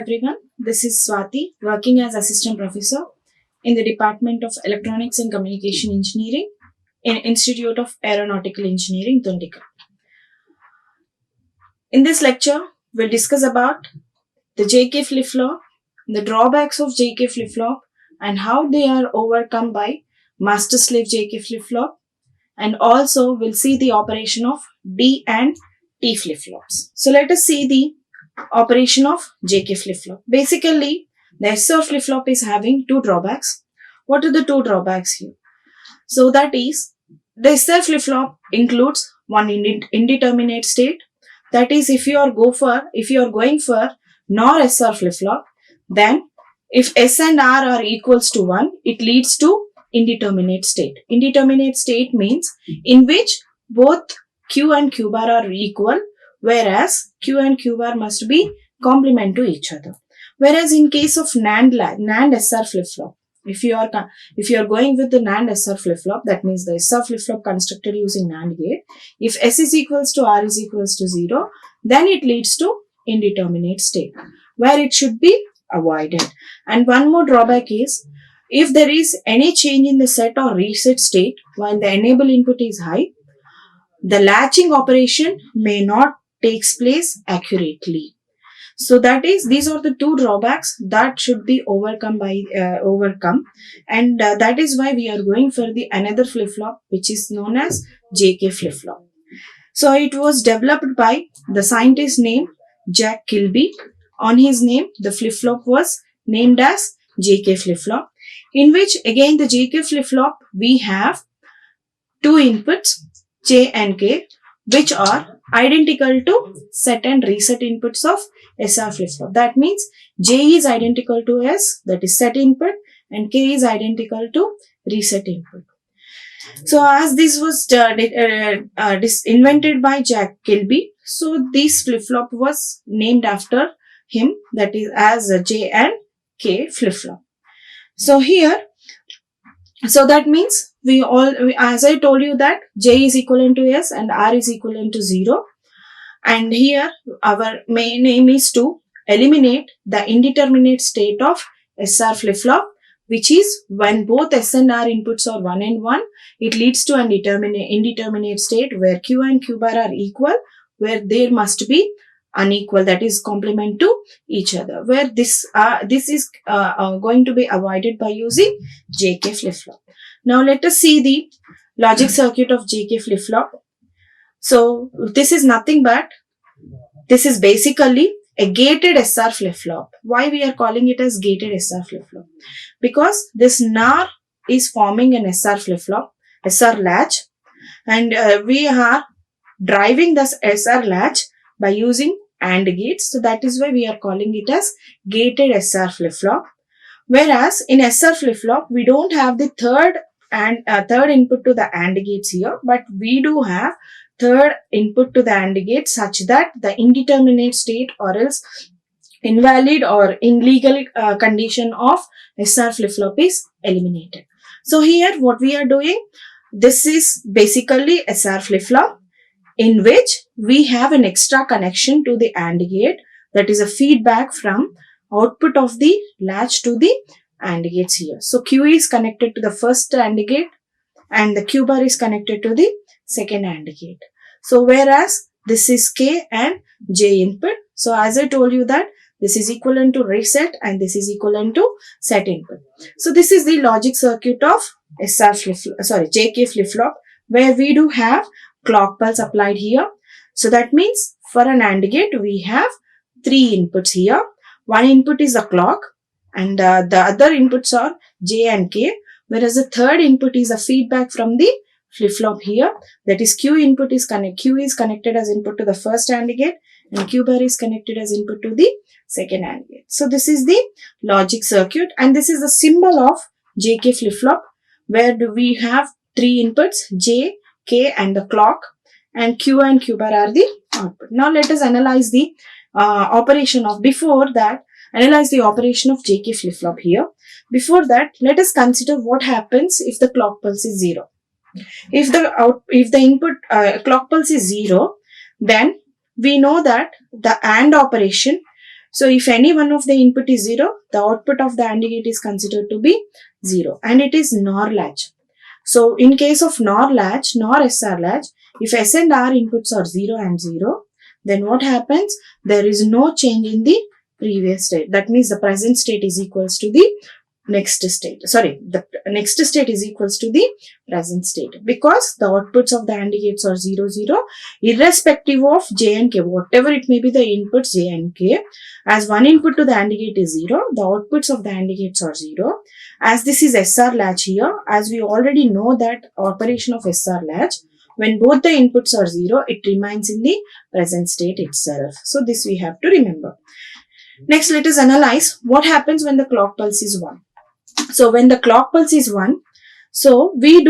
everyone. This is Swati, working as Assistant Professor in the Department of Electronics and Communication Engineering in Institute of Aeronautical Engineering, Tundika. In this lecture, we'll discuss about the JK flip-flop, the drawbacks of JK flip-flop, and how they are overcome by master-slave JK flip-flop, and also we'll see the operation of D and T flip-flops. So let us see the operation of JK flip-flop. Basically, the SR flip-flop is having two drawbacks. What are the two drawbacks here? So that is, the SR flip-flop includes one indeterminate state. That is, if you are going for NOR SR flip-flop, then if S and R are equals to 1, it leads to indeterminate state. Indeterminate state means in which both Q and Q bar are equal, whereas Q and Q bar must be complement to each other. Whereas in case of NAND SR flip-flop, if you are going with the NAND SR flip-flop, that means the SR flip-flop constructed using NAND gate, if S is equals to R is equals to 0, then it leads to indeterminate state, where it should be avoided. And one more drawback is, if there is any change in the set or reset state while the enable input is high, the latching operation may not takes place accurately. So that is, these are the two drawbacks that should be overcome, and that is why we are going for the another flip-flop which is known as JK flip-flop. So it was developed by the scientist named Jack Kilby. On his name, the flip-flop was named as JK flip-flop, in which again the JK flip-flop we have two inputs J and K, which are identical to set and reset inputs of SR flip-flop. That means J is identical to S, that is set input, and K is identical to reset input. So as this was invented by Jack Kilby, so this flip-flop was named after him, that is as J and K flip-flop. So here, so that means as I told you that J is equivalent to S and R is equivalent to 0. And here our main aim is to eliminate the indeterminate state of SR flip-flop, which is when both S and R inputs are 1 and 1, it leads to an indeterminate state where Q and Q bar are equal, where there must be unequal, that is complement to each other, where this is going to be avoided by using JK flip-flop. Now let us see the logic circuit of JK flip-flop. So this is nothing but, this is basically a gated SR flip-flop. Why we are calling it as gated SR flip-flop? Because this NAR is forming an SR flip-flop, SR latch, and we are driving this SR latch by using AND gates. So that is why we are calling it as gated SR flip-flop. Whereas in SR flip-flop, we don't have the third input to the AND gates here, but we do have third input to the AND gate such that the indeterminate state or else invalid or illegal condition of SR flip-flop is eliminated. So here what we are doing, this is basically SR flip-flop in which we have an extra connection to the AND gate, that is a feedback from output of the latch to the AND gates here. So Q is connected to the first AND gate and the Q bar is connected to the second AND gate. So whereas this is K and J input. So as I told you that this is equivalent to reset and this is equivalent to set input. So this is the logic circuit of JK flip-flop, where we do have clock pulse applied here. So that means for an AND gate we have three inputs here. One input is the clock and the other inputs are J and K, whereas the third input is a feedback from the flip-flop here, that is Q is connected as input to the first AND gate and Q bar is connected as input to the second AND gate. So this is the logic circuit, and this is the symbol of JK flip-flop, where we have three inputs J, K and the clock, and Q and Q bar are the output. Now let us analyze the operation of JK flip-flop here. Before that, let us consider what happens if the clock pulse is 0. If the input clock pulse is 0, then we know that the AND operation So if any one of the input is 0, the output of the AND gate is considered to be 0, and it is NOR latch. So in case of NOR latch, NOR SR latch, if S and R inputs are 0 and 0, then what happens? There is no change in the previous state. That means the present state is equals to the next state. Sorry, the next state is equals to the present state, because the outputs of the AND gates are 0, 0, irrespective of J and K, whatever it may be the inputs J and K. As one input to the AND gate is 0, the outputs of the AND gates are 0. As this is SR latch here, as we already know that operation of SR latch, when both the inputs are 0, it remains in the present state itself. So this we have to remember. Next, let us analyze what happens when the clock pulse is 1. So when the clock pulse is 1, so we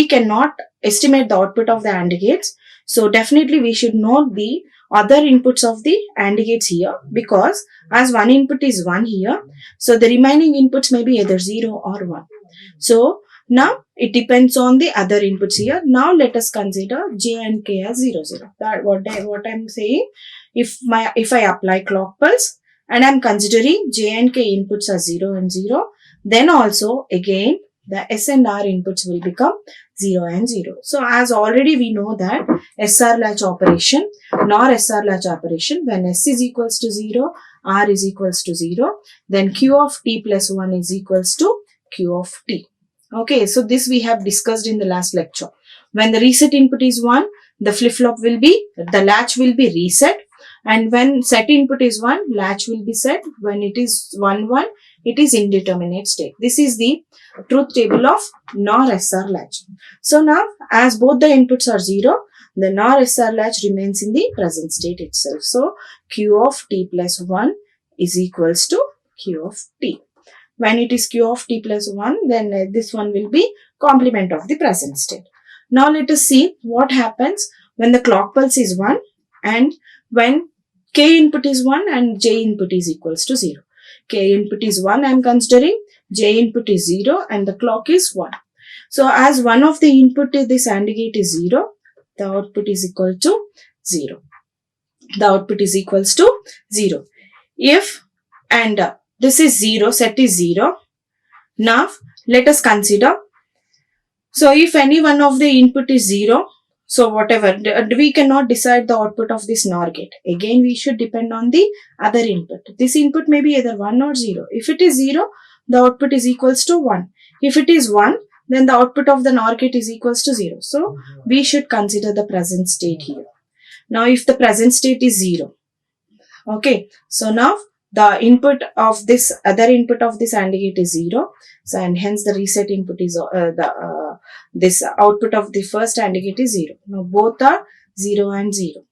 cannot estimate the output of the AND gates. So definitely we should know the other inputs of the AND gates here, because as one input is 1 here, so the remaining inputs may be either 0 or 1. So now it depends on the other inputs here. Now let us consider J and K as 0, 0. That what I'm saying, if I apply clock pulse and I'm considering J and K inputs as 0 and 0, then also again the S and R inputs will become 0 and 0. So as already we know that SR latch operation, NOR SR latch operation, when S is equals to 0, R is equals to 0, then Q of T plus 1 is equals to Q of T. Okay, so this we have discussed in the last lecture. When the reset input is 1, the flip-flop will be, the latch will be reset, and when set input is 1, latch will be set. When it is 1, 1, it is indeterminate state. This is the truth table of NOR SR latch. So now, as both the inputs are 0, the NOR SR latch remains in the present state itself. So Q of T plus 1 is equals to Q of T. When it is Q of T plus 1, then this one will be complement of the present state. Now let us see what happens when the clock pulse is 1 and when K input is 1 and J input is equals to 0. K input is 1 I am considering, J input is 0 and the clock is 1. So as one of the input to this AND gate is 0, the output is equal to 0. The output is equals to 0. If and this is 0, set is 0. Now let us consider. So if any one of the input is 0, so whatever, we cannot decide the output of this NOR gate. Again, we should depend on the other input. This input may be either 1 or 0. If it is 0, the output is equals to 1. If it is 1, then the output of the NOR gate is equals to 0. So we should consider the present state here. Now if the present state is 0, okay, so now the input of this other input of this AND gate is 0. So and hence the reset input is this output of the first AND gate is 0. Now both are 0 and 0.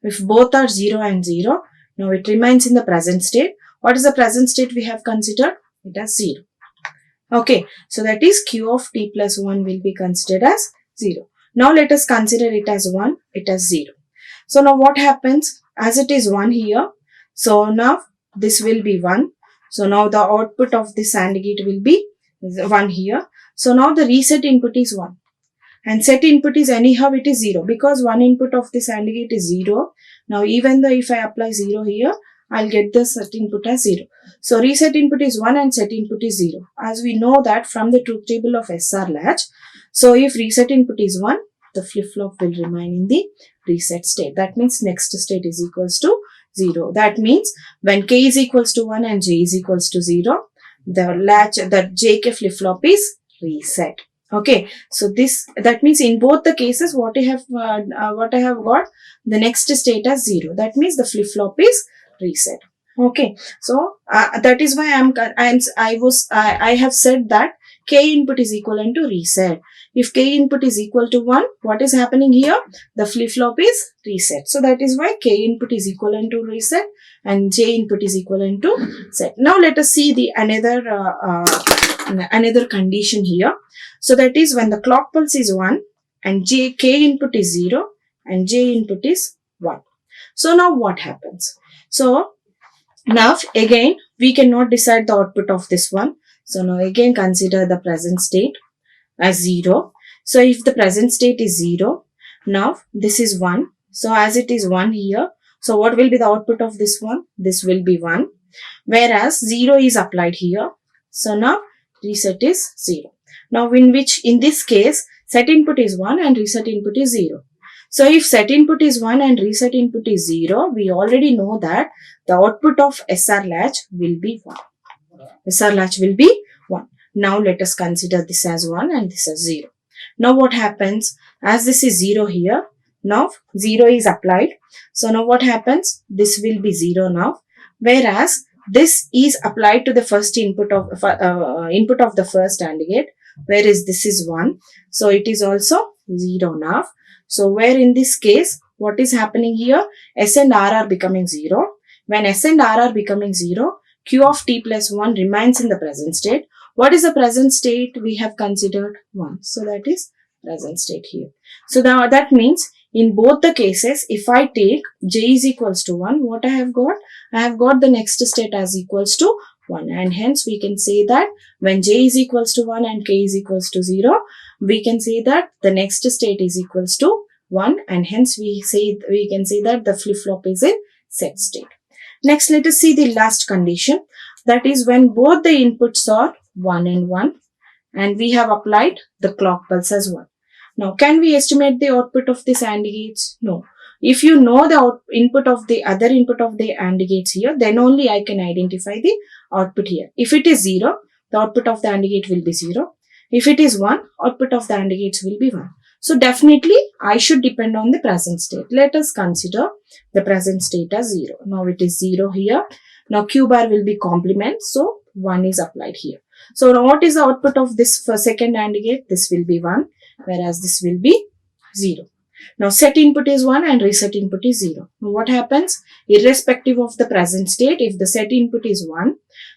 If both are 0 and 0, now it remains in the present state. What is the present state we have considered? It as 0. Okay, so that is Q of T plus 1 will be considered as 0. Now let us consider it as 1, it as 0. So now what happens? As it is 1 here, so now this will be 1. So now the output of this AND gate will be 1 here. So now the reset input is 1 and set input is anyhow it is 0, because one input of this AND gate is 0. Now even though if I apply 0 here, I'll get the set input as 0. So reset input is 1 and set input is 0. As we know that from the truth table of SR latch. So if reset input is 1, the flip-flop will remain in the reset state. That means next state is equals to 0. That means when K is equals to 1 and J is equals to 0, the latch, the JK flip-flop is reset. Okay, so that means in both the cases what I have got, the next state as 0. That means the flip-flop is reset. Okay, so that is why I have said that K input is equivalent to reset. If K input is equal to 1, what is happening here? The flip-flop is reset. So that is why K input is equivalent to reset and J input is equivalent to set. Now let us see the another condition here. So that is when the clock pulse is 1 and K input is 0 and J input is 1. So now what happens? So now again we cannot decide the output of this one. So now again consider the present state as 0. So if the present state is 0, now this is 1. So as it is 1 here, So what will be the output of this one? This will be 1. Whereas 0 is applied here. So now reset is 0. Now in this case, set input is 1 and reset input is 0. So if set input is 1 and reset input is 0, we already know that the output of SR latch will be 1. SR latch will be 1. Now let us consider this as 1 and this as 0. Now what happens? As this is 0 here, now 0 is applied. So now what happens? This will be 0 now. Whereas this is applied to the first input of the first AND gate, whereas this is 1. So it is also 0 now. So where in this case, what is happening here? S and R are becoming 0. When S and R are becoming 0, Q of t plus 1 remains in the present state. What is the present state? We have considered 1. So that is present state here. So now that means in both the cases, if I take j is equals to 1, what I have got? I have got the next state as equals to 1. And hence we can say that when j is equals to 1 and k is equals to 0, we can say that the next state is equals to 1. And hence we can say that the flip-flop is in set state. Next, let us see the last condition. That is when both the inputs are 1 and 1 and we have applied the clock pulse as 1. Now, can we estimate the output of this AND gates? No. If you know the other input of the AND gates here, then only I can identify the output here. If it is 0, the output of the AND gate will be 0. If it is 1, output of the AND gates will be 1. So definitely I should depend on the present state. Let us consider the present state as 0. Now it is 0 here. Now Q bar will be complement. So 1 is applied here. So now what is the output of this for second AND gate? This will be 1, whereas this will be 0. Now set input is 1 and reset input is 0. Now what happens? Irrespective of the present state, if the set input is 1,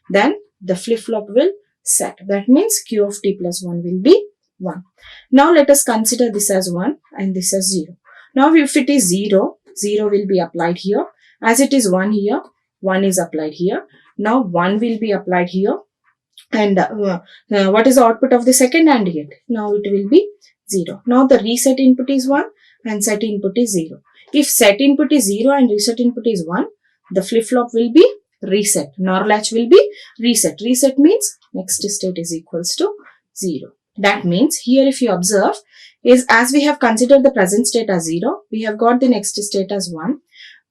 then the flip-flop will set. That means Q of t plus 1 will be 1. Now let us consider this as 1 and this as 0. Now if it is 0, 0 will be applied here. As it is 1 here, 1 is applied here. Now 1 will be applied here. And what is the output of the second AND gate? Now it will be 0. Now the reset input is 1 and set input is 0. If set input is 0 and reset input is 1, the flip-flop will be reset. NOR latch will be reset. Reset means next state is equals to 0. That means here if you observe, is as we have considered the present state as 0, we have got the next state as 1.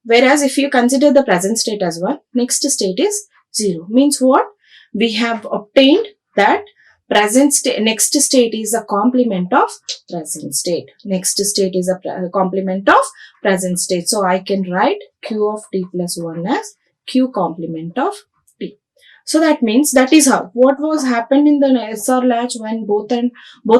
Whereas if you consider the present state as 1, next state is 0. Means what? We have obtained that next state is a complement of present state. Next state is a complement of present state. So I can write Q of t plus 1 as Q complement of t. So that means that is how. What was happened in the SR latch when both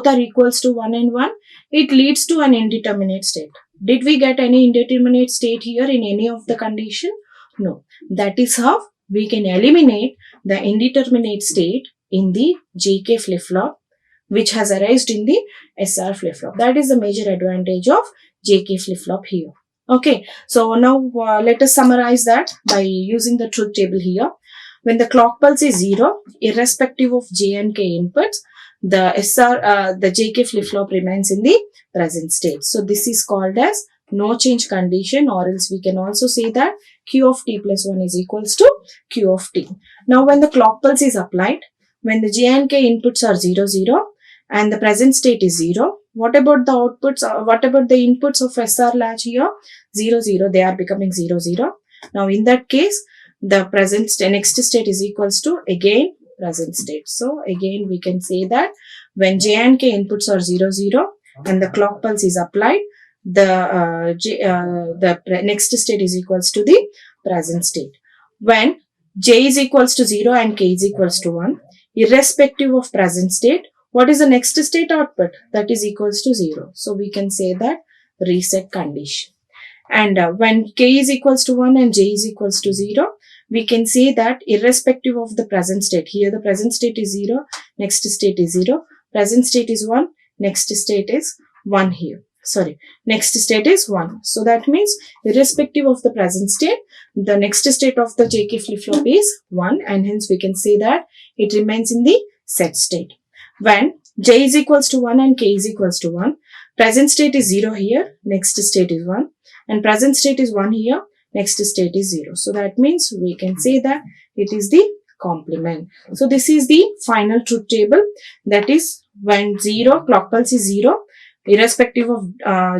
are equals to 1 and 1? It leads to an indeterminate state. Did we get any indeterminate state here in any of the condition? No. That is how we can eliminate the indeterminate state in the JK flip-flop which has arisen in the SR flip-flop. That is the major advantage of JK flip-flop here. Okay, so now let us summarize that by using the truth table here. When the clock pulse is 0, irrespective of J and K inputs, the JK flip-flop remains in the present state. So this is called as no change condition, or else we can also say that Q of t plus 1 is equals to Q of t. Now when the clock pulse is applied, when the J and K inputs are 0, 0 and the present state is 0, what about the outputs, what about the inputs of SR latch here? 0, 0, they are becoming 0, 0. Now in that case, the present state, next state is equals to again present state. So again we can say that when J and K inputs are 0, 0 and the clock pulse is applied, the next state is equals to the present state. When J is equals to 0 and K is equals to 1, irrespective of present state, what is the next state output? That is equals to 0. So we can say that reset condition. And when K is equals to 1 and J is equals to 0, we can say that irrespective of the present state, here the present state is 0, next state is 0, present state is 1, next state is 1 here. Sorry, next state is 1. So that means irrespective of the present state, the next state of the JK flip-flop is 1 and hence we can say that it remains in the set state. When J is equals to 1 and K is equals to 1, present state is 0 here, next state is 1 and present state is 1 here, next state is 0. So that means we can say that it is the complement. So this is the final truth table, that is when clock pulse is 0, irrespective of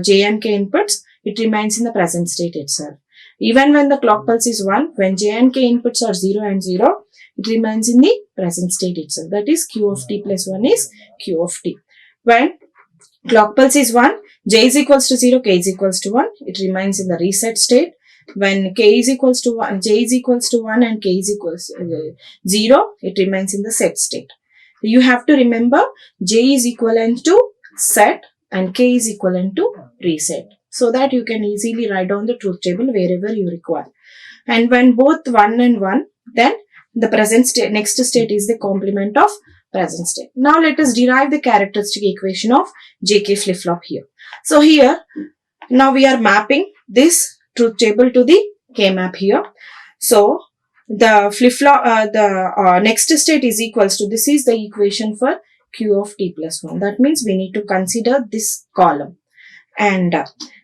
J and K inputs, it remains in the present state itself. Even when the clock pulse is 1, when J and K inputs are 0 and 0, it remains in the present state itself. That is Q of t plus 1 is Q of t. When clock pulse is 1, J is equals to 0, K is equals to 1, it remains in the reset state. When K is equals to 1, J is equals to 1 and K is equals to 0, it remains in the set state. You have to remember J is equivalent to set and K is equivalent to reset, so that you can easily write down the truth table wherever you require. And when both 1 and 1, then the present state, next state is the complement of present state. Now let us derive the characteristic equation of JK flip-flop here. So here, now we are mapping this truth table to the K map here. So the flip-flop, the next state is equals to, this is the equation for Q of t plus 1. That means we need to consider this column. And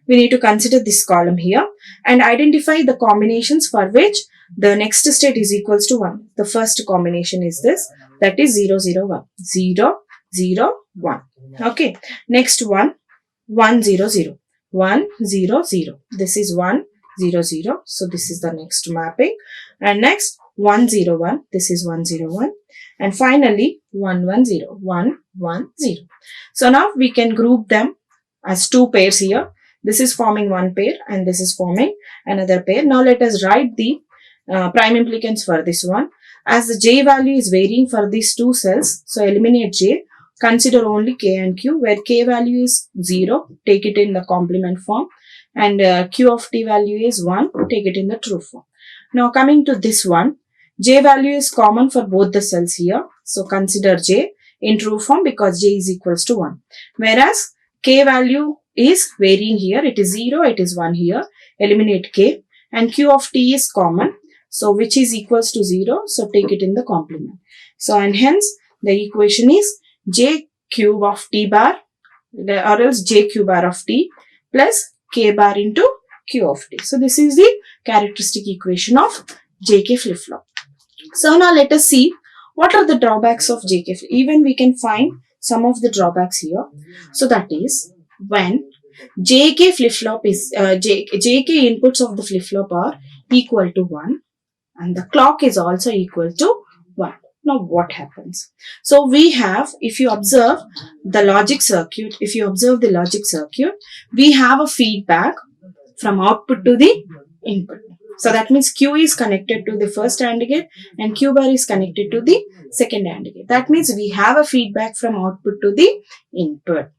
we need to consider this column here and identify the combinations for which the next state is equals to 1. The first combination is this, that is 0, 0, 1. 0, 0, 1. Okay. Next one, 1, 0, 0. 1, 0, 0. This is 1, 0, 0. So this is the next mapping. And next 1, 0, 1. This is 1, 0, 1. And finally 1, 1, 0. 1, 1, 0. So now we can group them as two pairs here. This is forming one pair and this is forming another pair. Now let us write the prime implicants for this one. As the J value is varying for these two cells, so eliminate J. Consider only K and Q, where K value is 0, take it in the complement form, and Q of t value is 1, take it in the true form. Now coming to this one, J value is common for both the cells here, so consider J in true form because J is equals to 1. Whereas K value is varying here, it is 0, it is 1 here, eliminate K, and Q of t is common, so which is equals to 0, so take it in the complement. So and hence the equation is J cube of t bar or else J q bar of t plus K bar into Q of t. So this is the characteristic equation of JK flip-flop. So now let us see what are the drawbacks of JK. Even we can find some of the drawbacks here. So that is when JK flip-flop is JK inputs of the flip-flop are equal to 1 and the clock is also equal to 1. Now what happens? So we have, if you observe the logic circuit, we have a feedback from output to the input. So that means Q is connected to the first AND gate and Q bar is connected to the second AND gate. That means we have a feedback from output to the input.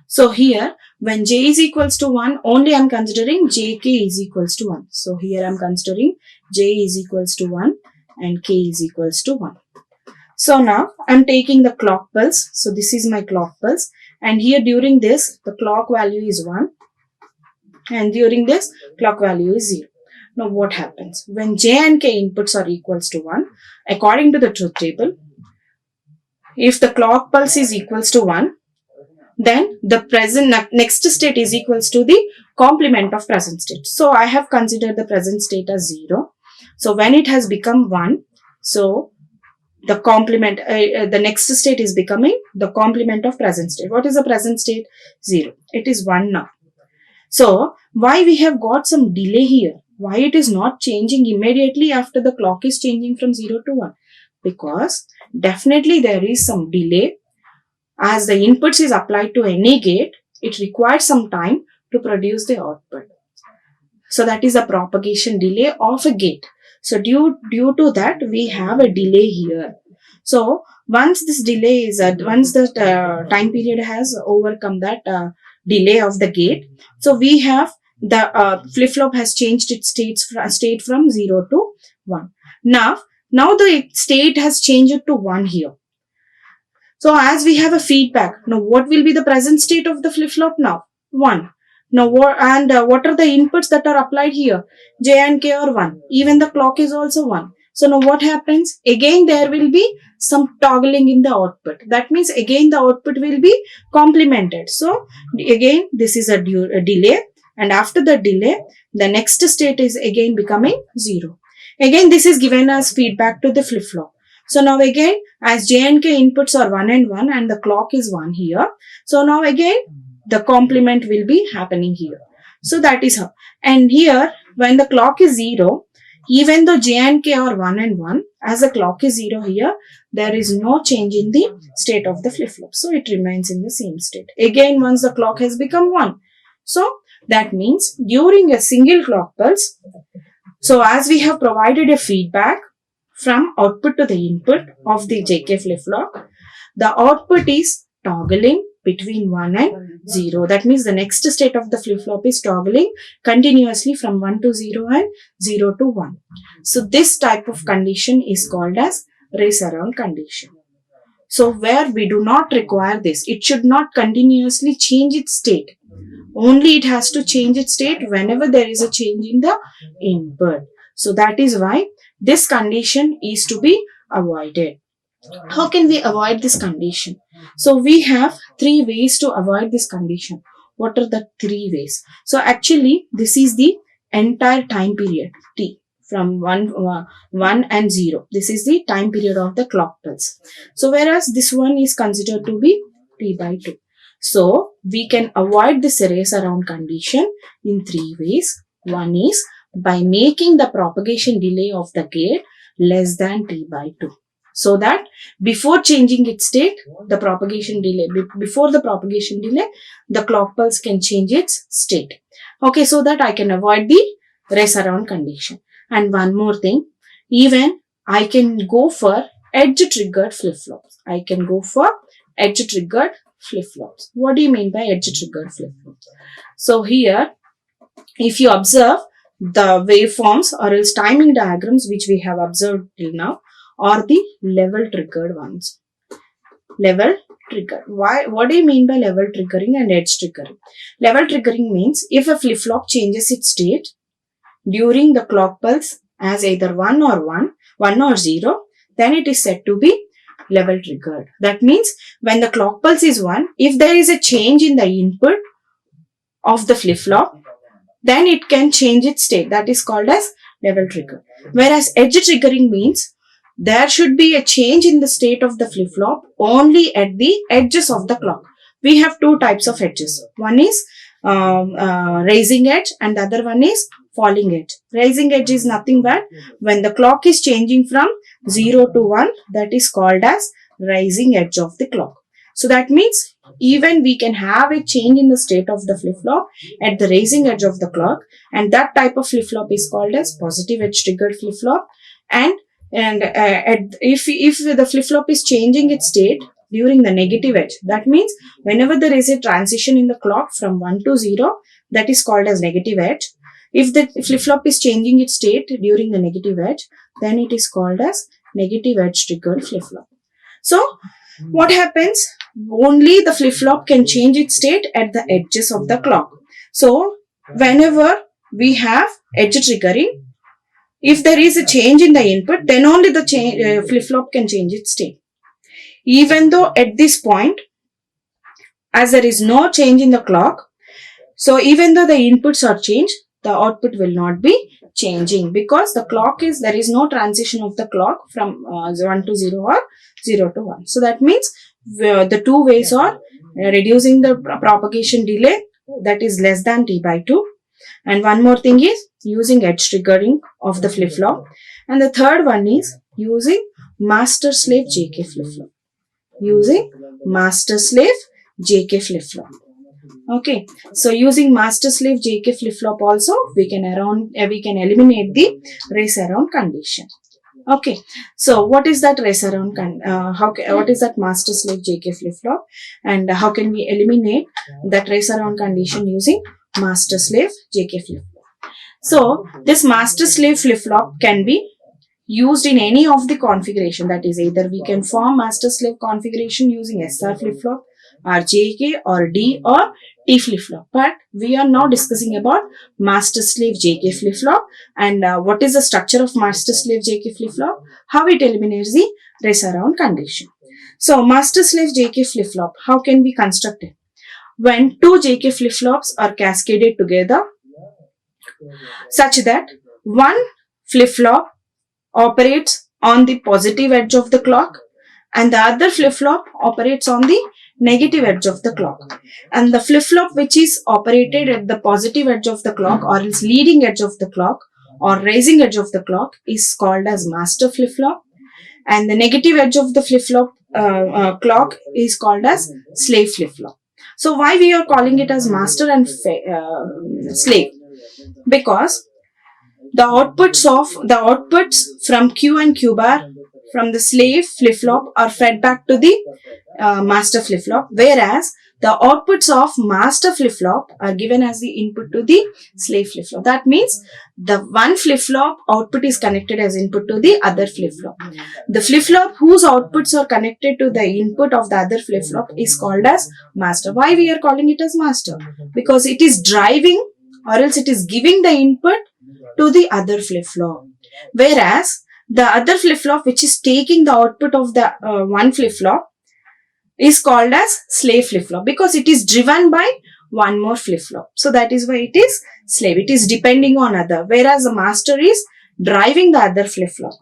So here when J is equals to 1, only I am considering JK is equals to 1. So here I am considering J is equals to 1 and K is equals to 1. So now I am taking the clock pulse. So this is my clock pulse and here during this the clock value is 1 and during this clock value is 0. Now what happens? When J and K inputs are equals to 1, according to the truth table, if the clock pulse is equals to 1, then the present next state is equals to the complement of present state. So I have considered the present state as 0. So when it has become 1, so the complement, the next state is becoming the complement of present state. What is the present state? 0. It is 1 now. So why we have got some delay here? Why it is not changing immediately after the clock is changing from 0 to 1? Because definitely there is some delay. As the inputs is applied to any gate, it requires some time to produce the output. So that is a propagation delay of a gate. So due to that, we have a delay here. So once this delay is, once the time period has overcome that delay of the gate, so we have the flip-flop has changed its state from 0 to 1. Now the state has changed to 1 here. So as we have a feedback, now what will be the present state of the flip-flop now? 1. Now what are the inputs that are applied here? J and K are 1. Even the clock is also 1. So now what happens? Again there will be some toggling in the output. That means again the output will be complemented. So again this is a delay and after the delay, the next state is again becoming 0. Again, this is given as feedback to the flip-flop. So now again, as J and K inputs are 1 and 1 and the clock is 1 here. So now again, the complement will be happening here. So that is how. And here, when the clock is 0, even though J and K are 1 and 1, as the clock is 0 here, there is no change in the state of the flip-flop. So it remains in the same state. Again, once the clock has become 1. So that means during a single clock pulse, so as we have provided a feedback from output to the input of the JK flip-flop, the output is toggling between 1 and 0. That means the next state of the flip-flop is toggling continuously from 1 to 0 and 0 to 1. So this type of condition is called as race around condition. So where we do not require this, it should not continuously change its state. Only it has to change its state whenever there is a change in the input. So that is why this condition is to be avoided. How can we avoid this condition? So we have 3 ways to avoid this condition. What are the 3 ways? So actually this is the entire time period T from 1 and 0. This is the time period of the clock pulse. So whereas this one is considered to be T by 2. So we can avoid this race around condition in 3 ways. One is by making the propagation delay of the gate less than T by 2. So that before changing its state, the propagation delay, before the propagation delay, the clock pulse can change its state. Okay, so that I can avoid the race around condition. And one more thing, even I can go for edge triggered flip-flops. I can go for edge triggered flip-flops. What do you mean by edge triggered flip-flops? So here, if you observe the waveforms or else timing diagrams which we have observed till now are the level triggered ones. Level trigger. What do you mean by level triggering and edge triggering? Level triggering means if a flip-flop changes its state during the clock pulse as either 1 or 0, then it is said to be level triggered. That means when the clock pulse is 1, if there is a change in the input of the flip-flop, then it can change its state. That is called as level trigger. Whereas edge triggering means there should be a change in the state of the flip-flop only at the edges of the clock. We have 2 types of edges. One is rising edge and the other one is falling edge. Rising edge is nothing but when the clock is changing from 0 to 1, that is called as rising edge of the clock. So that means even we can have a change in the state of the flip-flop at the rising edge of the clock, and that type of flip-flop is called as positive edge triggered flip-flop. And if the flip-flop is changing its state during the negative edge, that means whenever there is a transition in the clock from 1 to 0, that is called as negative edge. If the flip-flop is changing its state during the negative edge, then it is called as negative edge triggered flip-flop. So what happens? Only the flip-flop can change its state at the edges of the clock. So whenever we have edge triggering, if there is a change in the input, then only the flip-flop can change its state. Even though at this point, as there is no change in the clock, so even though the inputs are changed, the output will not be changing because the clock is, there is no transition of the clock from 1 to 0 or 0 to 1. So that means the 2 ways are reducing the propagation delay, that is less than T by 2. And one more thing is using edge triggering of the flip-flop. And the third one is using master-slave JK flip-flop. Using master-slave JK flip-flop. Okay, so using master-slave JK flip-flop also we can eliminate the race around condition. Okay, so what is that race around? What is that master-slave JK flip-flop, and how can we eliminate that race around condition using master-slave JK flip-flop? So this master-slave flip-flop can be used in any of the configuration. That is, either we can form master-slave configuration using SR flip-flop or JK or D or T flip-flop. But we are now discussing about master-slave JK flip-flop and what is the structure of master-slave JK flip-flop, how it eliminates the race around condition. So master-slave JK flip-flop, how can we construct it? when two JK flip-flops are cascaded together such that one flip-flop operates on the positive edge of the clock and the other flip-flop operates on the negative edge of the clock. And the flip-flop which is operated at the positive edge of the clock or its leading edge of the clock or rising edge of the clock is called as master flip-flop, and the negative edge of the flip-flop clock is called as slave flip-flop. So why we are calling it as master and slave? Because the outputs from Q and Q bar from the slave flip-flop are fed back to the master flip-flop, whereas the outputs of master flip-flop are given as the input to the slave flip-flop. That means the one flip-flop output is connected as input to the other flip-flop. The flip-flop whose outputs are connected to the input of the other flip-flop is called as master. Why we are calling it as master? Because it is driving or else it is giving the input to the other flip-flop. Whereas the other flip-flop which is taking the output of the one flip-flop is called as slave flip-flop because it is driven by one more flip-flop. So that is why it is slave. It is depending on other, whereas the master is driving the other flip-flop.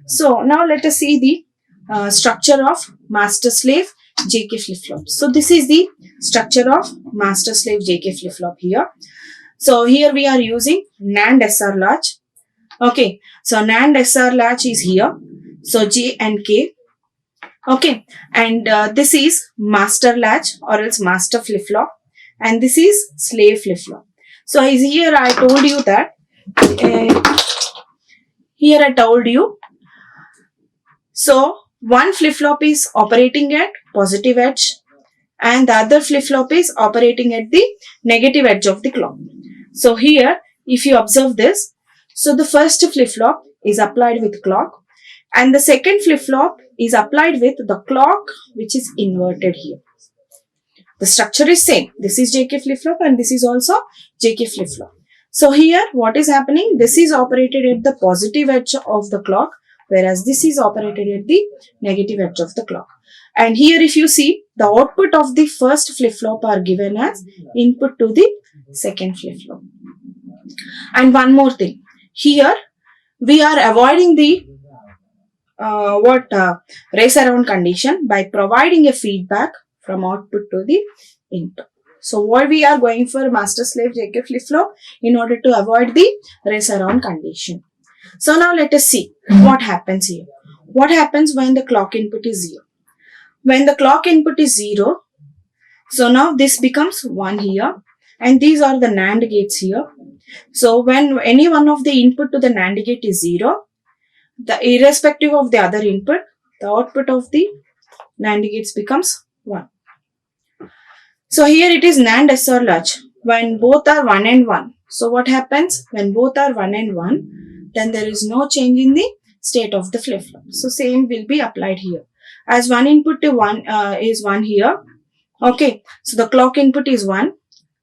So now let us see the structure of master-slave JK flip-flop. So this is the structure of master-slave JK flip-flop here. So here we are using NAND SR latch. Okay, so NAND SR latch is here. So J and K. Okay, and this is master latch or else master flip-flop, and this is slave flip-flop. So is here I told you that so one flip-flop is operating at positive edge and the other flip-flop is operating at the negative edge of the clock. So here if you observe this, so the first flip-flop is applied with clock and the second flip-flop is applied with the clock which is inverted here. The structure is same. This is JK flip-flop and this is also JK flip-flop. So here what is happening? This is operated at the positive edge of the clock, whereas this is operated at the negative edge of the clock. And here if you see, the output of the first flip-flop are given as input to the second flip-flop. And one more thing. Here we are avoiding the race around condition by providing a feedback from output to the input. So what we are going for master slave JK flip-flop in order to avoid the race around condition. So now let us see what happens here. What happens when the clock input is 0? When the clock input is 0, so now this becomes 1 here and these are the NAND gates here. So when any one of the input to the NAND gate is 0, the irrespective of the other input, the output of the NAND gates becomes 1. So here it is NAND SR latch when both are 1 and 1. So what happens when both are 1 and 1? Then there is no change in the state of the flip-flop. So same will be applied here. As one input to is 1 here. Okay. So the clock input is 1.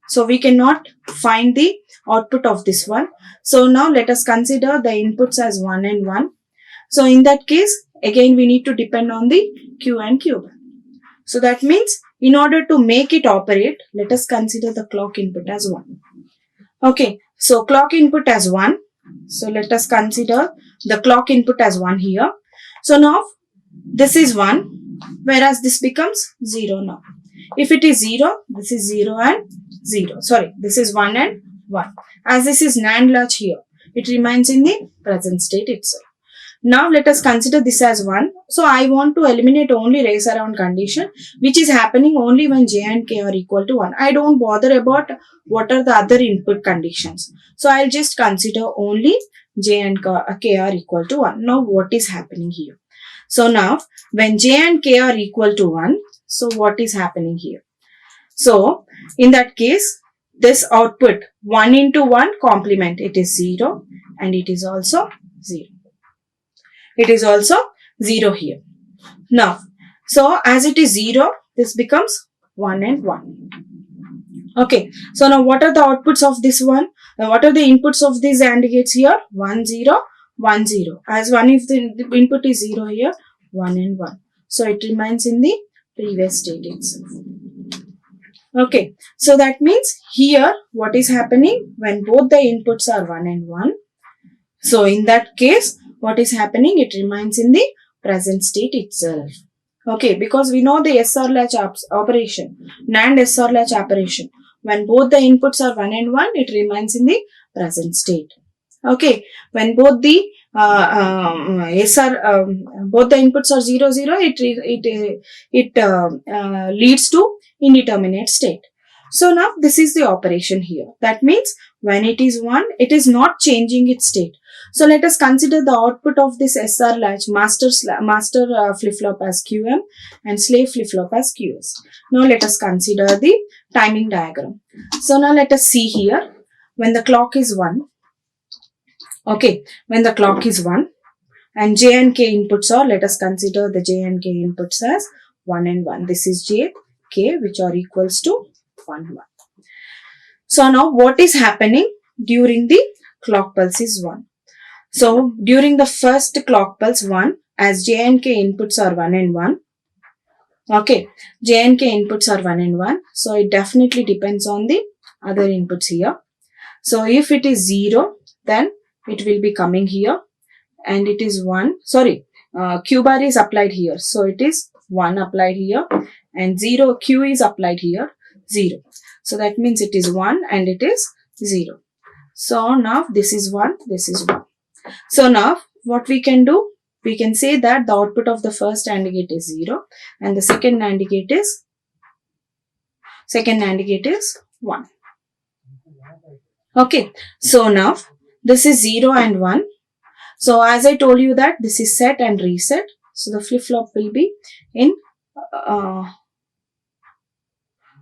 So we cannot find the output of this one. So now let us consider the inputs as 1 and 1. So in that case, again we need to depend on the Q and Q bar. So that means in order to make it operate, let us consider the clock input as 1. Okay, so clock input as 1. So let us consider the clock input as 1 here. So now this is 1, whereas this becomes 0 now. If it is 0, this is 0 and 0. Sorry, this is 1 and 1. As this is NAND latch here, it remains in the present state itself. Now let us consider this as 1. So I want to eliminate only race around condition which is happening only when J and K are equal to 1. I don't bother about what are the other input conditions. So I'll just consider only J and K are equal to 1. Now what is happening here? So now when J and K are equal to 1, so what is happening here? So in that case, this output 1 into 1 complement, it is 0 and it is also 0. It is also 0 here. Now, so as it is 0, this becomes 1 and 1. Okay. So now what are the outputs of this one? What are the inputs of these AND gates here? 1, 0, 1, 0. As one if the input is 0 here, 1 and 1. So it remains in the previous state itself. Okay, so that means here what is happening when both the inputs are 1 and 1. So in that case, what is happening? It remains in the present state itself. Okay, because we know the SR latch operation, NAND SR latch operation. When both the inputs are 1 and 1, it remains in the present state. Okay, when both the both the inputs are 0, 0, it leads to indeterminate state. So now this is the operation here. That means when it is 1, it is not changing its state. So let us consider the output of this SR latch, master flip-flop as QM and slave flip-flop as QS. Now let us consider the timing diagram. So now let us see here, when the clock is 1, okay, when the clock is 1 and J and K inputs are, let us consider the J and K inputs as 1 and 1. This is J, K, which are equals to 1, 1. So now what is happening during the clock pulse is 1. So during the first clock pulse 1, as J and K inputs are 1 and 1, okay, J and K inputs are 1 and 1. So it definitely depends on the other inputs here. So if it is 0, then it will be coming here, and it is 1. Sorry, Q bar is applied here. So it is 1 applied here, and 0, Q is applied here, 0. So that means it is 1 and it is 0. So now this is 1, this is 1. So now what we can do? We can say that the output of the first AND gate is 0 and the second AND gate is 1. Okay, so now this is 0 and 1. So as I told you that this is set and reset. So the flip-flop will be in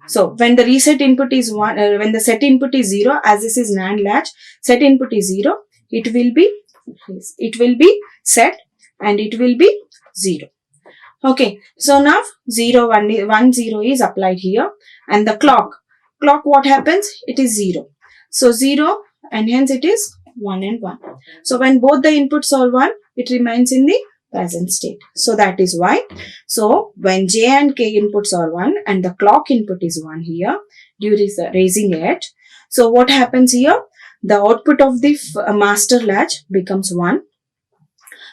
so when the reset input is 1, when the set input is 0, as this is NAND latch, set input is 0, it will be set and it will be 0. Okay, so now 0, 1, 0 is applied here, and the clock what happens? It is 0. So 0 and hence it is 1 and 1. So when both the inputs are 1, it remains in the present state. So that is why. So when J and K inputs are 1 and the clock input is 1 here during the raising edge. So what happens here? The output of the master latch becomes 1,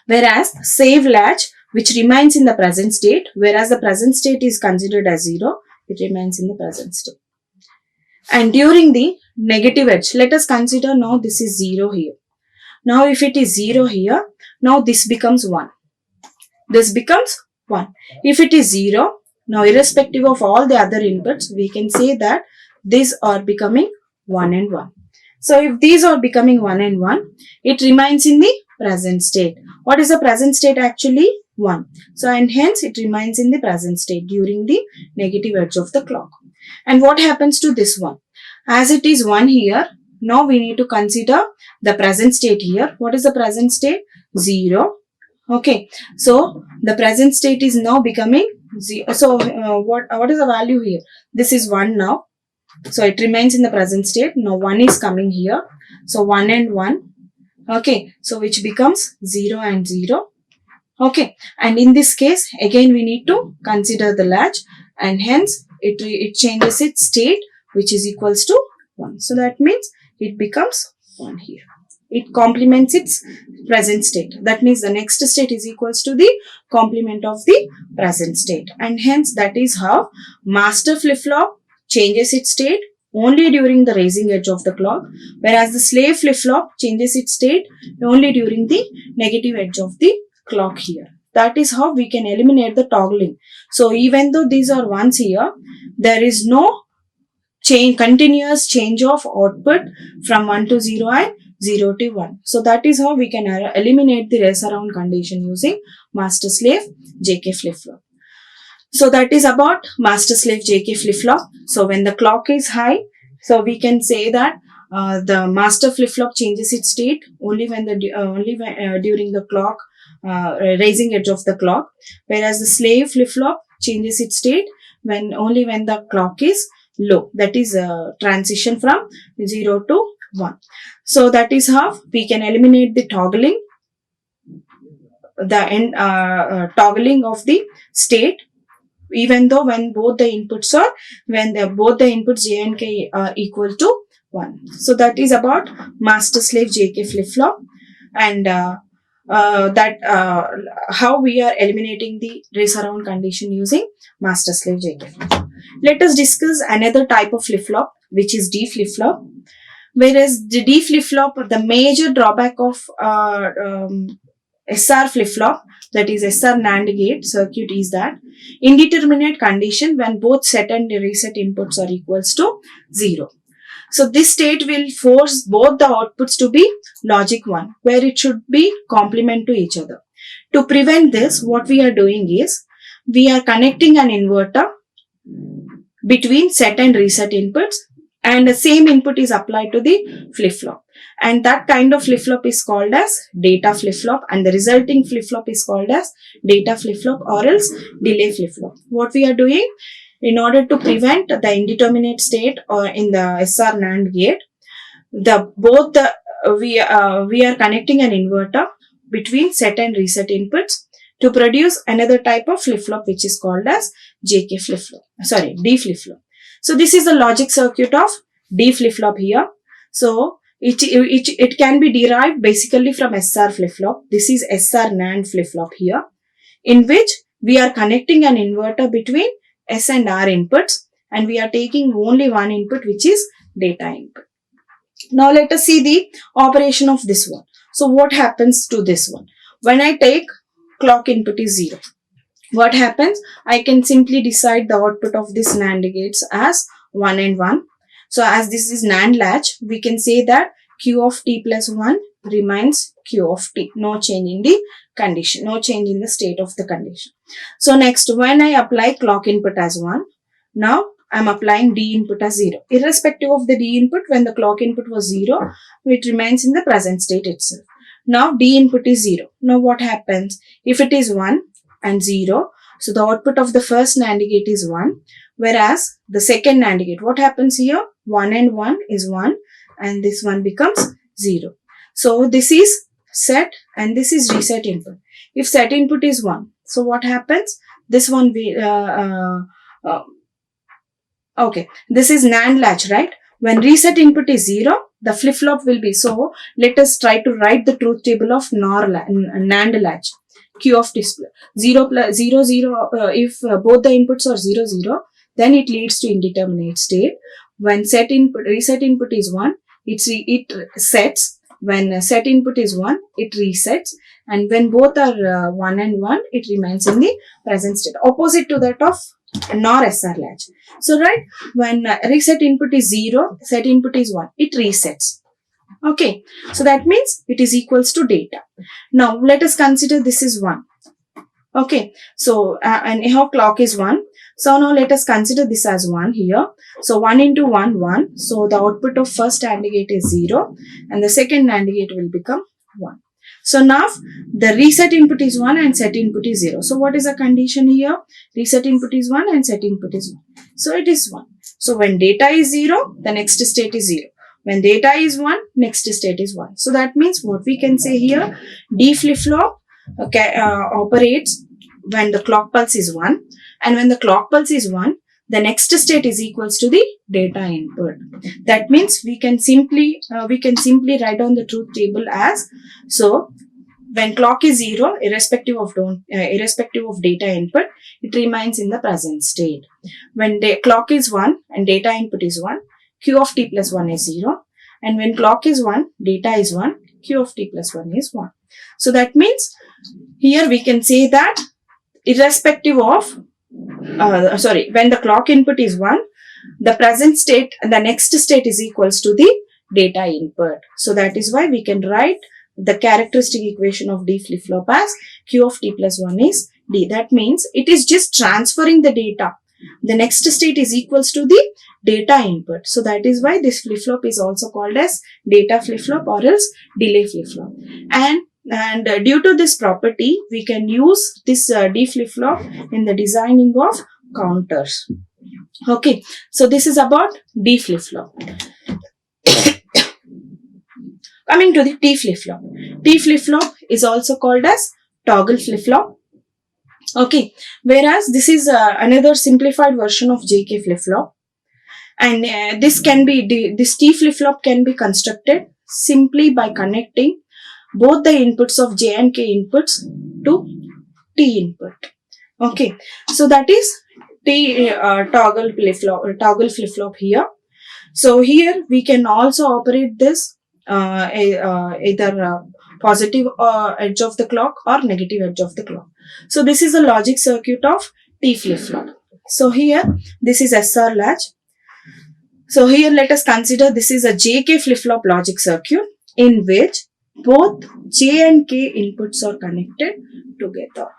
whereas save latch, which remains in the present state, whereas the present state is considered as 0, it remains in the present state. And during the negative edge, let us consider now this is 0 here. Now if it is 0 here, now this becomes 1. This becomes 1. If it is 0, now irrespective of all the other inputs, we can say that these are becoming 1 and 1. So if these are becoming 1 and 1, it remains in the present state. What is the present state actually? 1. So and hence it remains in the present state during the negative edge of the clock. And what happens to this one? As it is 1 here, now we need to consider the present state here. What is the present state? 0. Okay. So the present state is now becoming 0. So what is the value here? This is 1 now. So it remains in the present state. Now 1 is coming here. So 1 and 1. Okay. So which becomes 0 and 0. Okay. And in this case, again we need to consider the latch, and hence it changes its state, which is equals to 1. So that means it becomes 1 here. It complements its present state. That means the next state is equals to the complement of the present state. And hence that is how master flip-flop changes its state only during the raising edge of the clock, whereas the slave flip-flop changes its state only during the negative edge of the clock here. That is how we can eliminate the toggling. So even though these are ones here, there is no continuous change of output from 1 to 0 and 0 to 1. So that is how we can eliminate the race around condition using master slave JK flip-flop. So that is about master slave JK flip-flop. So when the clock is high, so we can say that the master flip-flop changes its state only when during the clock raising edge of the clock, whereas the slave flip-flop changes its state only when the clock is low. That is a transition from 0 to 1. So that is how we can eliminate the toggling, toggling of the state even though when both the inputs J and K are equal to 1. So that is about master slave JK flip flop, and how we are eliminating the race around condition using master slave JK flip flop. Let us discuss another type of flip flop, which is D flip flop. Whereas the D flip flop, the major drawback of SR flip flop, that is SR NAND gate circuit, is that indeterminate condition when both set and reset inputs are equals to 0. So this state will force both the outputs to be logic 1, where it should be complement to each other. To prevent this, what we are doing is, we are connecting an inverter between set and reset inputs, and the same input is applied to the flip-flop. And that kind of flip-flop is called as data flip-flop, and the resulting flip-flop is called as data flip-flop or else delay flip-flop. What we are doing, in order to prevent the indeterminate state or in the SR NAND gate, we are connecting an inverter between set and reset inputs to produce another type of flip-flop, which is called as D flip-flop. So this is the logic circuit of D flip-flop here. So it can be derived basically from SR flip-flop. This is SR NAND flip-flop here, in which we are connecting an inverter between S and R inputs, and we are taking only one input, which is data input. Now let us see the operation of this one. So what happens to this one? When I take clock input is 0. What happens? I can simply decide the output of this NAND gates as 1 and 1. So as this is NAND latch, we can say that Q of t plus 1 remains Q of t. No change in the condition, no change in the state of the condition. So next, when I apply clock input as 1, now I am applying D input as 0. Irrespective of the D input, when the clock input was 0, it remains in the present state itself. Now D input is 0. Now what happens? If it is 1 and 0, so the output of the first NAND gate is 1, whereas the second NAND gate, what happens here? 1 and 1 is 1, and this one becomes 0. So this is set and this is reset input. If set input is 1, so what happens? This one okay, this is NAND latch, right? When reset input is 0, the flip-flop will be. So let us try to write the truth table of NAND latch. Q of t 0 plus 0 0. If both the inputs are 0 0, then it leads to indeterminate state. When reset input is 1, it sets. When set input is 1, it resets. And when both are 1 and 1, it remains in the present state. Opposite to that of NOR SR latch. So right, when reset input is 0, set input is 1, it resets. Okay, so that means it is equals to data. Now let us consider this is 1. Okay, so and how clock is 1. So now let us consider this as 1 here. So 1 into 1, 1. So the output of first AND gate is 0 and the second AND gate will become 1. So now the reset input is 1 and set input is 0. So what is the condition here? Reset input is 1 and set input is 1. So it is 1. So when data is 0, the next state is 0. When data is 1, next state is 1. So that means what we can say here, D flip-flop operates when the clock pulse is 1, and when the clock pulse is 1, the next state is equals to the data input. That means we can simply write down the truth table as, so when clock is 0, irrespective of data input, it remains in the present state. When the clock is 1 and data input is 1, Q of t plus 1 is 0. And when clock is 1, data is 1, Q of t plus 1 is 1. So that means here we can say that irrespective of, when the clock input is 1, the present state and the next state is equals to the data input. So that is why we can write the characteristic equation of D flip-flop as Q of t plus 1 is D. That means it is just transferring the data. The next state is equals to the data input. So that is why this flip-flop is also called as data flip-flop or else delay flip-flop. And due to this property, we can use this D flip-flop in the designing of counters. Okay, so this is about D flip-flop. Coming to the T flip-flop. T flip-flop is also called as toggle flip-flop. Okay, whereas this is another simplified version of JK flip-flop, and this T flip-flop can be constructed simply by connecting both the inputs of J and K inputs to T input. Okay, so that is T toggle flip-flop here. So here we can also operate this either positive edge of the clock or negative edge of the clock. So this is a logic circuit of T flip-flop. So here this is SR latch. So here let us consider this is a JK flip-flop logic circuit in which both J and K inputs are connected together.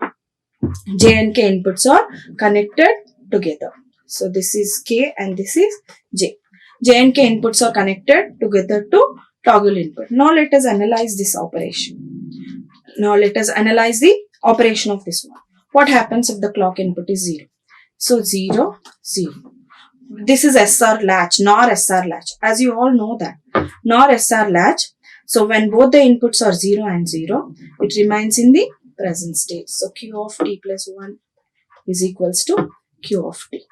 J and K inputs are connected together. So this is K and this is J. J and K inputs are connected together to toggle input. Now let us analyze this operation. Now let us analyze the operation of this one. What happens if the clock input is 0? So 0, 0. This is SR latch, NOR SR latch. As you all know that, NOR SR latch. So when both the inputs are 0 and 0, it remains in the present state. So Q of T plus 1 is equals to Q of T.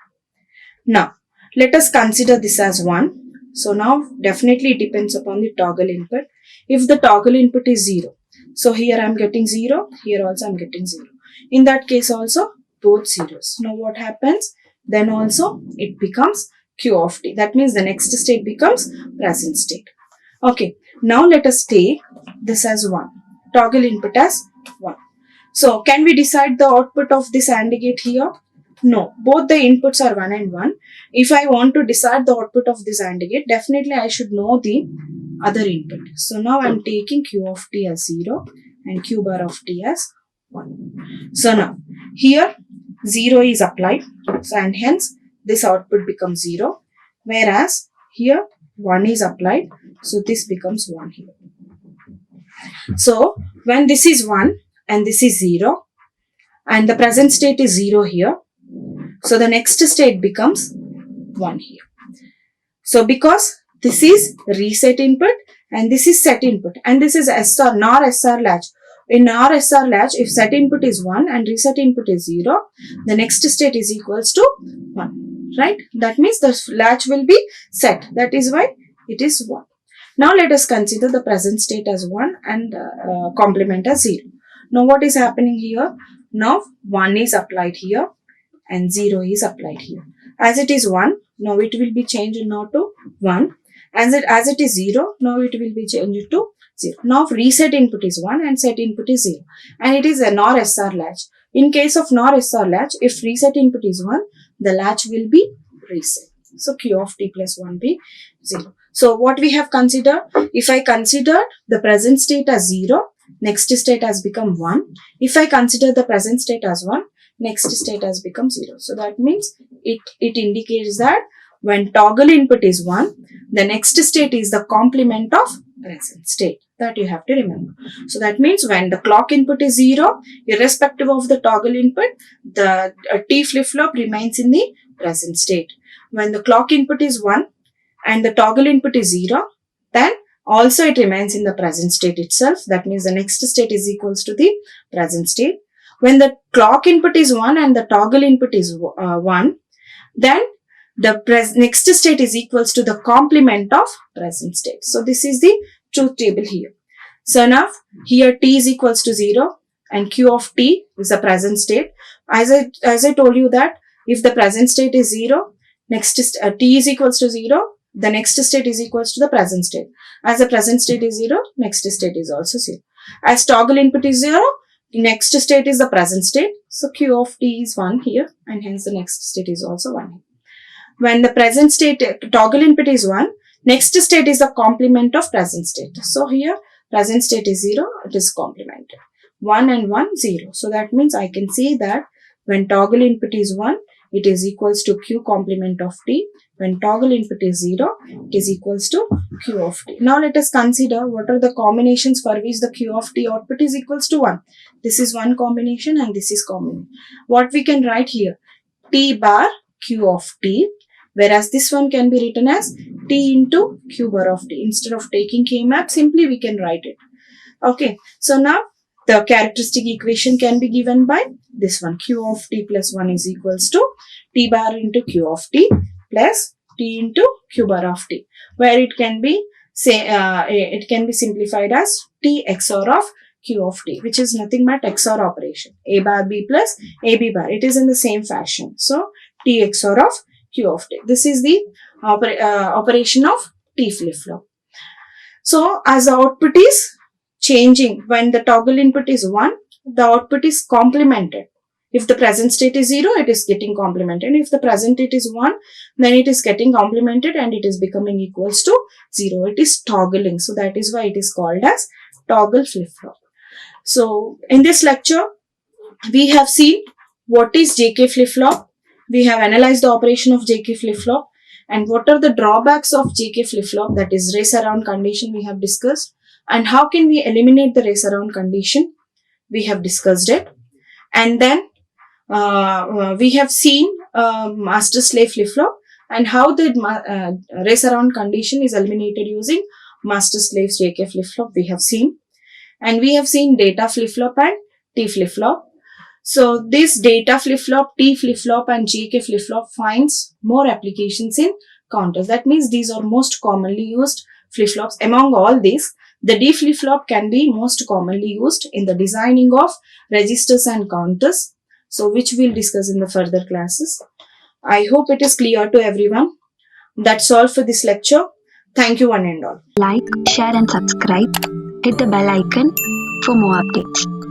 Now, let us consider this as 1. So now definitely it depends upon the toggle input. If the toggle input is 0, so here I am getting 0, here also I am getting 0. In that case also both zeros. Now what happens? Then also it becomes Q of T. That means the next state becomes present state. Okay, now let us take this as 1. Toggle input as 1. So can we decide the output of this AND gate here? No, both the inputs are 1 and 1. If I want to decide the output of this AND gate, definitely I should know the other input. So now I am taking Q of T as 0 and Q bar of T as 1. So now here 0 is applied, so and hence this output becomes 0, whereas here 1 is applied, so this becomes 1 here. So when this is 1 and this is 0 and the present state is 0 here, so the next state becomes 1 here. So because this is reset input and this is set input and this is SR, NOR SR latch. In NOR SR latch, if set input is 1 and reset input is 0, the next state is equals to 1, right? That means the latch will be set. That is why it is 1. Now let us consider the present state as 1 and complement as 0. Now what is happening here? Now 1 is applied here and 0 is applied here. As it is 1, now it will be changed now to 1. As it is 0, now it will be changed to 0. Now reset input is 1 and set input is 0. And it is a NOR SR latch. In case of NOR SR latch, if reset input is 1, the latch will be reset. So Q of T plus 1 be 0. So what we have considered, if I consider the present state as 0, next state has become 1. If I consider the present state as 1, next state has become 0. So that means it indicates that when toggle input is 1, the next state is the complement of present state. That you have to remember. So that means when the clock input is 0, irrespective of the toggle input, the T flip-flop remains in the present state. When the clock input is 1 and the toggle input is 0, then also it remains in the present state itself. That means the next state is equals to the present state. When the clock input is 1 and the toggle input is 1, then the next state is equals to the complement of present state. So this is the truth table here. So now here T is equals to 0 and Q of T is the present state. As I told you that if the present state is 0, next T is equals to 0, the next state is equals to the present state. As the present state is 0, next state is also 0. As toggle input is 0, next state is the present state. So Q of T is 1 here and hence the next state is also 1 here. When the present state toggle input is 1, next state is the complement of present state. So here present state is 0, it is complemented. 1 and 1, 0. So that means I can say that when toggle input is 1, it is equals to Q complement of T. When toggle input is 0, it is equals to Q of T. Now let us consider what are the combinations for which the Q of T output is equals to 1. This is one combination and this is combination. What we can write here? T bar Q of T. Whereas this one can be written as T into Q bar of T. Instead of taking K map, simply we can write it. Okay. So now the characteristic equation can be given by this one. Q of t plus 1 is equals to t bar into Q of t plus t into Q bar of t, where it can be simplified as t XOR of Q of t, which is nothing but XOR operation. A bar B plus AB bar. It is in the same fashion. So t XOR of Q of t. This is the operation of t flip-flop. So as the output is changing, when the toggle input is 1, the output is complemented. If the present state is 0, it is getting complemented. If the present state is 1, then it is getting complemented and it is becoming equals to 0. It is toggling. So that is why it is called as toggle flip-flop. So in this lecture, we have seen what is JK flip-flop. We have analyzed the operation of JK flip-flop and what are the drawbacks of JK flip-flop, that is race around condition we have discussed, and how can we eliminate the race around condition, we have discussed it. And then we have seen master-slave flip-flop and how the race around condition is eliminated using master-slave JK flip-flop we have seen. And we have seen data flip-flop and T flip-flop. So this data flip-flop, T flip-flop and JK flip-flop finds more applications in counters. That means these are most commonly used flip-flops. Among all these, the D flip-flop can be most commonly used in the designing of registers and counters, so which we'll discuss in the further classes. I hope it is clear to everyone. That's all for this lecture. Thank you one and all. Like, share and subscribe. Hit the bell icon for more updates.